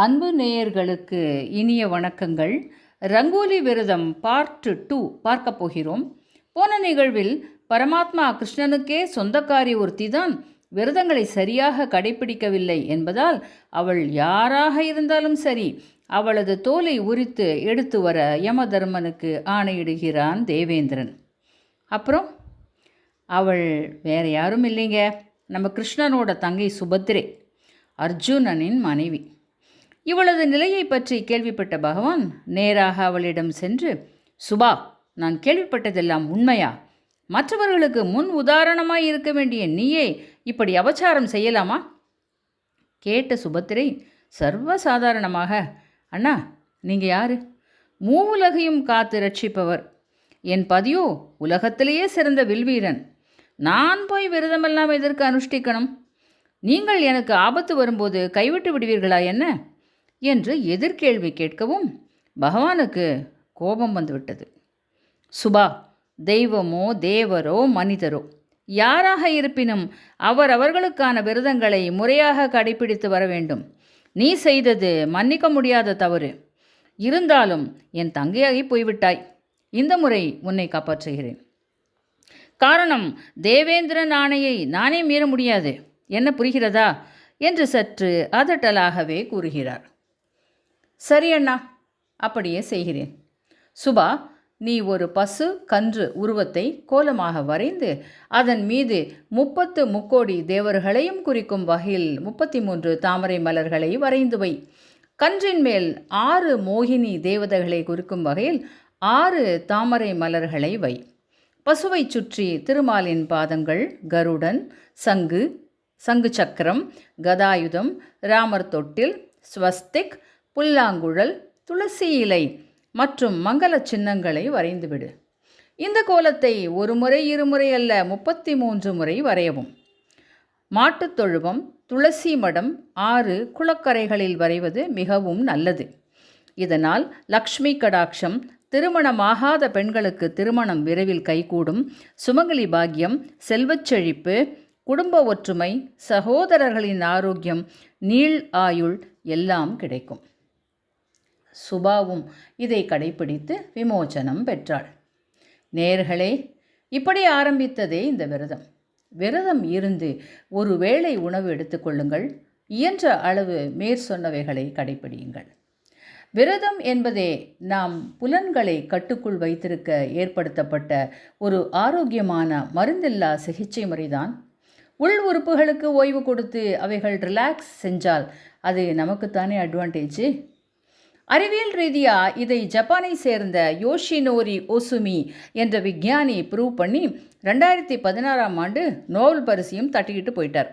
அன்பு நேயர்களுக்கு இனிய வணக்கங்கள். ரங்கோலி விரதம் பார்ட் 2 பார்க்க போகிறோம். போன நிகழ்வில் பரமாத்மா கிருஷ்ணனுக்கே சொந்தக்காரி ஒருத்திதான் விரதங்களை சரியாக கடைபிடிக்கவில்லை என்பதால் அவள் யாராக இருந்தாலும் சரி அவளது தோலை உரித்து எடுத்து வர யமதர்மனுக்கு ஆணையிடுகிறான் தேவேந்திரன். அப்புறம் அவள் வேற யாரும் இல்லைங்க, நம்ம கிருஷ்ணனோட தங்கை சுபத்திரை, அர்ஜுனனின் மனைவி. இவளது நிலையை பற்றி கேள்விப்பட்ட பகவான் நேராக அவளிடம் சென்று, சுபா, நான் கேள்விப்பட்டதெல்லாம் உண்மையா? மற்றவர்களுக்கு முன் உதாரணமாய் இருக்க வேண்டிய நீயே இப்படி அபச்சாரம் செய்யலாமா? கேட்ட சுபத்திரை சர்வசாதாரணமாக, அண்ணா, நீங்கள் யாரு? மூவுலகையும் காத்து ரட்சிப்பவர். என் பதியோ உலகத்திலேயே சிறந்த வில்வீரன். நான் போய் விரதமெல்லாம் எதற்கு அனுஷ்டிக்கணும்? நீங்கள் எனக்கு ஆபத்து வரும்போது கைவிட்டு விடுவீர்களா என்ன என்று எதிர்கேள்வி கேட்கவும் பகவானுக்கு கோபம் வந்துவிட்டது. சுபா, தெய்வமோ தேவரோ மனிதரோ யாராக இருப்பினும் அவர்களுக்கான விரதங்களை முறையாக கடைபிடித்து வர வேண்டும். நீ செய்தது மன்னிக்க முடியாத தவறு. இருந்தாலும் என் தங்கையாகி போய்விட்டாய். இந்த முறை உன்னை காப்பாற்றுகிறேன். காரணம், தேவேந்திரன் ஆணையை நானே மீற முடியாது. என்ன புரிகிறதா என்று சற்று அதட்டலாகவே கூறுகிறார். சரி அண்ணா, அப்படியே செய்கிறேன். சுபா, நீ ஒரு பசு கன்று உருவத்தை கோலமாக வரைந்து அதன் மீது 30 முக்கோடி தேவர்களையும் குறிக்கும் வகையில் 33 தாமரை மலர்களை வரைந்து வை. கன்றின் மேல் 6 மோகினி தேவதைகளை குறிக்கும் வகையில் 6 தாமரை மலர்களை வை. பசுவை சுற்றி திருமாலின் பாதங்கள், கருடன், சங்கு சக்கரம், கதாயுதம், ராமர் தொட்டில், ஸ்வஸ்திக், புல்லாங்குழல், துளசி இலை மற்றும் மங்கள சின்னங்களை வரைந்துவிடு. இந்த கோலத்தை ஒரு முறை, இருமுறை அல்ல, 33 முறை வரையவும். மாட்டுத் தொழுவம், துளசி மடம், 6 குளக்கரைகளில் வரைவது மிகவும் நல்லது. இதனால் லக்ஷ்மி கடாட்சம், திருமணமாகாத பெண்களுக்கு திருமணம் விரைவில் கைகூடும், சுமங்கலி பாக்கியம், செல்வச் செழிப்பு, குடும்ப ஒற்றுமை, சகோதரர்களின் ஆரோக்கியம், நீள் ஆயுள் எல்லாம் கிடைக்கும். சுபாவும் இதை கடைபிடித்து விமோச்சனம் பெற்றாள். நேர்களே, இப்படி ஆரம்பித்ததே இந்த விரதம். விரதம் இருந்து ஒரு வேளை உணவு எடுத்துக்கொள்ளுங்கள். இயன்ற அளவு மேற்சொன்னவைகளை கடைபிடியுங்கள். விரதம் என்பதே நாம் புலன்களை கட்டுக்குள் வைத்திருக்க ஏற்படுத்தப்பட்ட ஒரு ஆரோக்கியமான மருந்தில்லா சிகிச்சை முறைதான். உள் உறுப்புகளுக்கு ஓய்வு கொடுத்து அவைகள் ரிலாக்ஸ் செஞ்சால் அது நமக்குத்தானே அட்வான்டேஜ். அறிவியல் ரீதியாக இதை ஜப்பானை சேர்ந்த யோஷினோரி ஓசுமி என்ற விஞ்ஞானி ப்ரூவ் பண்ணி 2016ஆம் ஆண்டு நோபல் பரிசையும் தட்டிக்கிட்டு போயிட்டார்.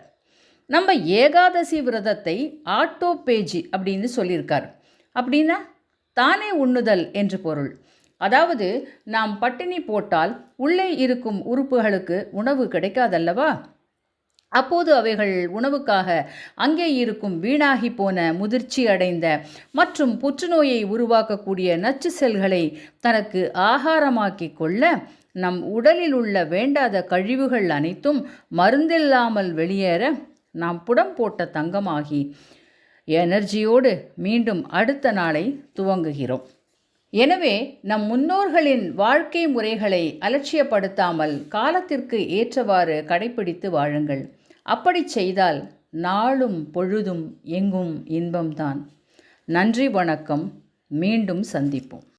நம்ம ஏகாதசி விரதத்தை ஆட்டோபேஜி அப்படின்னு சொல்லியிருக்கார். அப்படின்னா தானே உண்ணுதல் என்று பொருள். அதாவது நாம் பட்டினி போட்டால் உள்ளே இருக்கும் உறுப்புகளுக்கு உணவு கிடைக்காதல்லவா? அப்போது அவைகள் உணவுக்காக அங்கே இருக்கும் வீணாகி போன, முதிர்ச்சி அடைந்த மற்றும் புற்றுநோயை உருவாக்கக்கூடிய நச்சு செல்களை தனக்கு ஆகாரமாக்கி கொள்ள நம் உடலில் உள்ள வேண்டாத கழிவுகள் அனைத்தும் மருந்தில்லாமல் வெளியேற நாம் புடம் போட்ட தங்கமாகி எனர்ஜியோடு மீண்டும் அடுத்த நாளை துவங்குகிறோம். எனவே நம் முன்னோர்களின் வாழ்க்கை முறைகளை அலட்சியப்படுத்தாமல் காலத்திற்கு ஏற்றவாறு கடைபிடித்து வாழுங்கள். அப்படி செய்தால் நாளும் பொழுதும் எங்கும் இன்பம்தான். நன்றி, வணக்கம். மீண்டும் சந்திப்போம்.